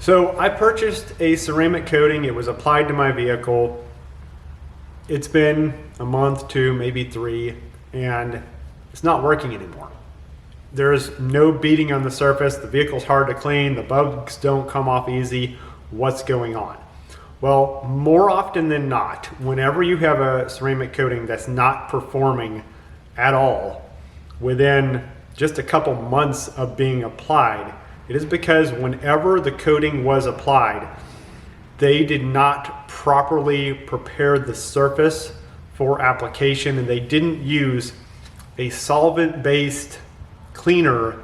So I purchased a ceramic coating. It was applied to my vehicle. It's been a month, 2, maybe 3, and it's not working anymore. There's no beading on the surface. The vehicle's hard to clean. The bugs don't come off easy. What's going on? Well, more often than not, whenever you have a ceramic coating that's not performing at all within just a couple months of being applied, it is because whenever the coating was applied, they did not properly prepare the surface for application, and they didn't use a solvent-based cleaner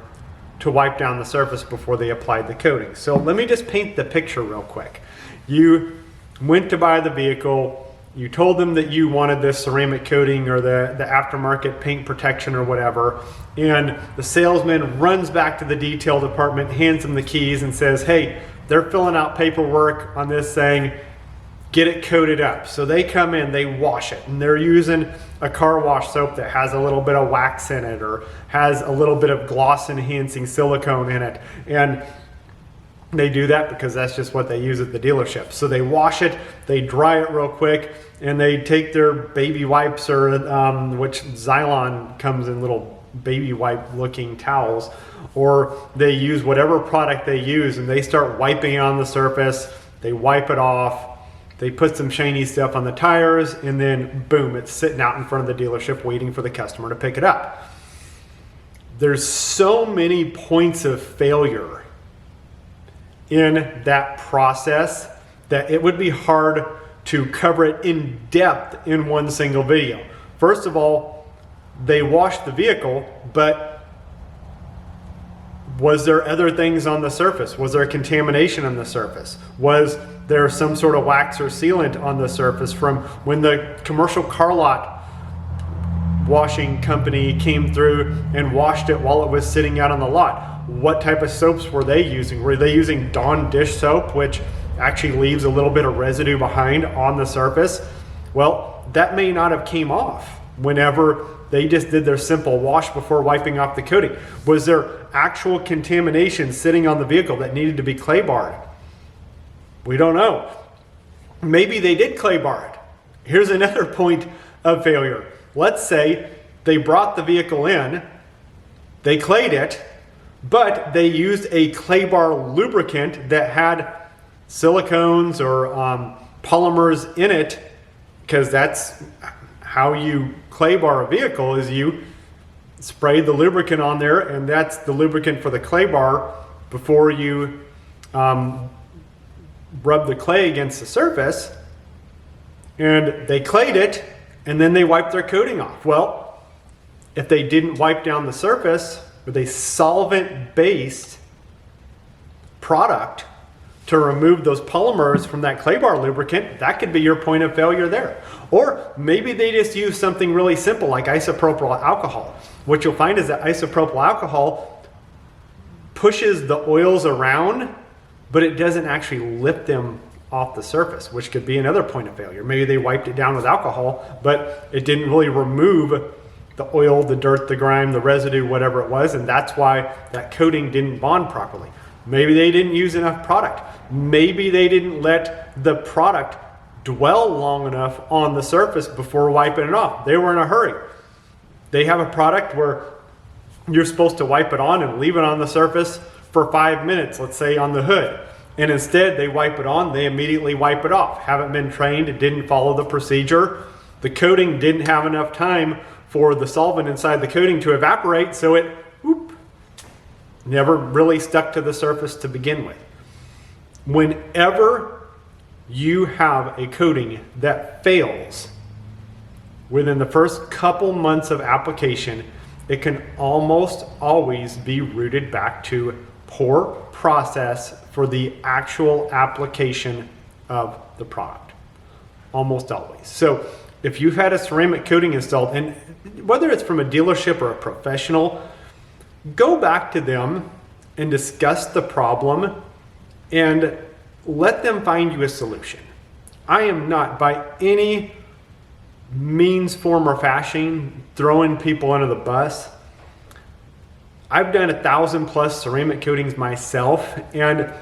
to wipe down the surface before they applied the coating. So let me just paint the picture real quick. You went to buy the vehicle, you told them that you wanted this ceramic coating or the aftermarket paint protection or whatever, and the salesman runs back to the detail department, hands them the keys and says, hey, they're filling out paperwork on this saying, get it coated up. So they come in, they wash it, and they're using a car wash soap that has a little bit of wax in it or has a little bit of gloss enhancing silicone in it. And they do that because that's just what they use at the dealership. So they wash it, they dry it real quick, and they take their baby wipes or which Xylon comes in little baby wipe looking towels, or they use whatever product they use and they start wiping on the surface. They wipe it off, they put some shiny stuff on the tires, and then boom, it's sitting out in front of the dealership waiting for the customer to pick it up. There's so many points of failure in that process that it would be hard to cover it in depth in one single video. First of all, they washed the vehicle, but was there other things on the surface? Was there contamination on the surface? Was there some sort of wax or sealant on the surface from when the commercial car lot washing company came through and washed it while it was sitting out on the lot? What type of soaps were they using? Were they using Dawn dish soap, which actually leaves a little bit of residue behind on the surface? Well, that may not have came off whenever they just did their simple wash before wiping off the coating. Was there actual contamination sitting on the vehicle that needed to be clay barred? We don't know. Maybe they did clay bar it. Here's another point of failure. Let's say they brought the vehicle in, they clayed it, but they used a clay bar lubricant that had silicones or polymers in it, because that's how you clay bar a vehicle, is you spray the lubricant on there, and that's the lubricant for the clay bar before you rub the clay against the surface. And they clayed it, and then they wiped their coating off. Well, if they didn't wipe down the surface with a solvent-based product to remove those polymers from that clay bar lubricant, that could be your point of failure there. Or maybe they just use something really simple like isopropyl alcohol. What you'll find is that isopropyl alcohol pushes the oils around, but it doesn't actually lift them off the surface, which could be another point of failure. Maybe they wiped it down with alcohol, but it didn't really remove the oil, the dirt, the grime, the residue, whatever it was, and that's why that coating didn't bond properly. Maybe they didn't use enough product. Maybe they didn't let the product dwell long enough on the surface before wiping it off. They were in a hurry. They have a product where you're supposed to wipe it on and leave it on the surface for 5 minutes, let's say on the hood. And instead they wipe it on, they immediately wipe it off. Haven't been trained, it didn't follow the procedure. The coating didn't have enough time for the solvent inside the coating to evaporate, so it never really stuck to the surface to begin with. Whenever you have a coating that fails within the first couple months of application, it can almost always be rooted back to poor process for the actual application of the product. Almost always. So if you've had a ceramic coating installed, and whether it's from a dealership or a professional, go back to them and discuss the problem and let them find you a solution. I am not by any means, form, or fashion throwing people under the bus. I've done 1,000+ ceramic coatings myself, and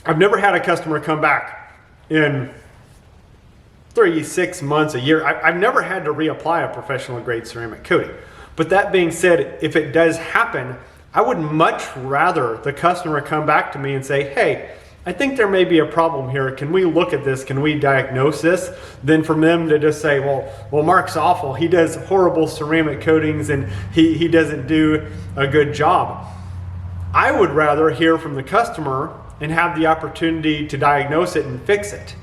I've never had a customer come back in 3, 6 months, a year. I've never had to reapply a professional grade ceramic coating. But that being said, if it does happen, I would much rather the customer come back to me and say, hey, I think there may be a problem here. Can we look at this? Can we diagnose this? Than for them to just say, well, Mark's awful. He does horrible ceramic coatings and he doesn't do a good job. I would rather hear from the customer and have the opportunity to diagnose it and fix it.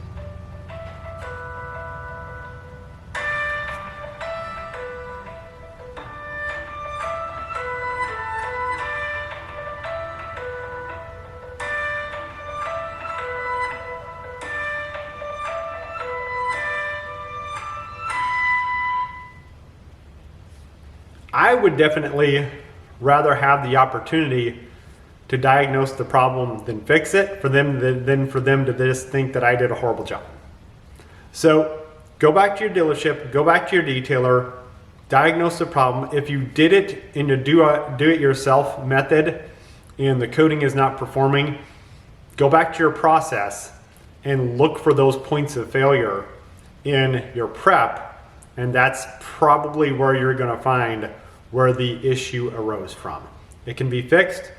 I would definitely rather have the opportunity to diagnose the problem than fix it than for them to just think that I did a horrible job. So go back to your dealership, go back to your detailer, diagnose the problem. If you did it in a do-it-yourself method and the coating is not performing, go back to your process and look for those points of failure in your prep, and that's probably where you're going to find where the issue arose from. It can be fixed,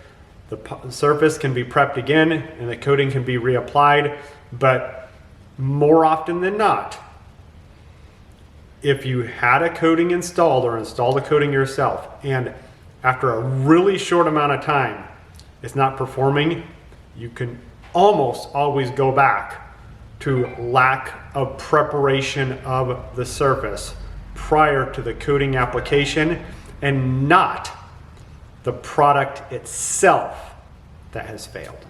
the surface can be prepped again, and the coating can be reapplied, but more often than not, if you had a coating installed or installed a coating yourself, and after a really short amount of time it's not performing, you can almost always go back to lack of preparation of the surface prior to the coating application, and not the product itself that has failed.